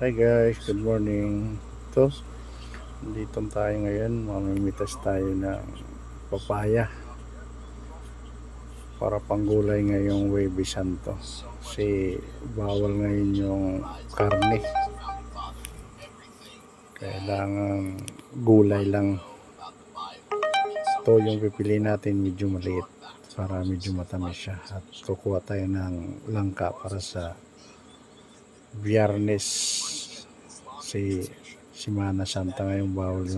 Hi guys, good morning. Ito, dito tayo ngayon. Mamimitas tayo ng papaya para panggulay ngayong Huwebes Santo. Kasi bawal ngayon yung karne. Kailangan gulay lang. Ito yung pipili natin, medyo maliit para medyo matamis siya. At kukuha tayo ng langka para sa Biyernes. Si Semana Santa ngayong bawal